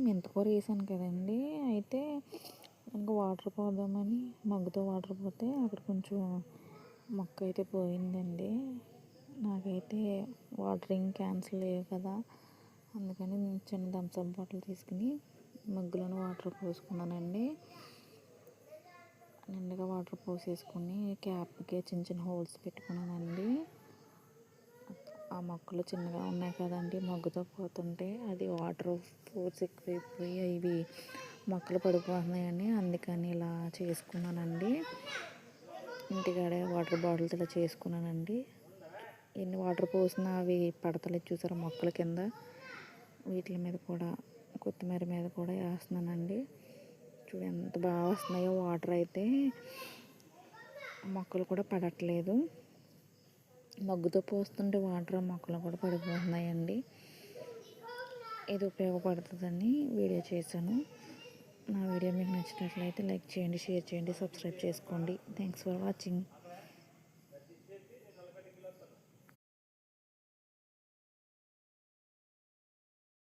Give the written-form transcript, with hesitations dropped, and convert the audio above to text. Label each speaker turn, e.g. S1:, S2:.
S1: మెంతికూర వేసాను కదండి. అయితే ఇంకా వాటర్ పోద్దామని మగ్గుతో వాటర్ పోతే అక్కడ కొంచెం మొక్క అయితే పోయిందండి. నాకైతే వాటరింగ్ క్యాన్స్ లేవు కదా, అందుకని నేను చిన్న థమ్స్అప్ బాటిల్ తీసుకుని మగ్గులోని వాటర్ పోసుకున్నానండి. నిండుగా వాటర్ పోసేసుకుని క్యాప్కి చిన్న చిన్న హోల్స్ పెట్టుకున్నానండి. ఆ మొక్కలు చిన్నగా ఉన్నాయి కదండి, మగ్గుతో పోతుంటే అది వాటర్ ఫోర్స్ ఎక్కువైపోయి ఇవి మొక్కలు పడిపోతున్నాయండి. అందుకని ఇలా చేసుకున్నానండి. ఇంటికాడే వాటర్ బాటిల్స్ ఇలా చేసుకున్నానండి. ఎన్ని వాటర్ పోసినా అవి పడతలేదు చూసారా మొక్కల కింద. వీటి మీద కూడా కొత్తిమీర మీద కూడా వేస్తున్నానండి. చూడు ఎంత బాగా వస్తున్నాయో వాటర్ అయితే, మొక్కలు కూడా పడట్లేదు. మగ్గుతో పోస్తుంటే వాటర్ మొక్కలు కూడా పడిపోతున్నాయండి. ఇది ఉపయోగపడుతుందని వీడియో చేశాను. నా వీడియో మీకు నచ్చినట్లయితే లైక్ చేయండి, షేర్ చేయండి, సబ్స్క్రైబ్ చేసుకోండి. Thanks for watching.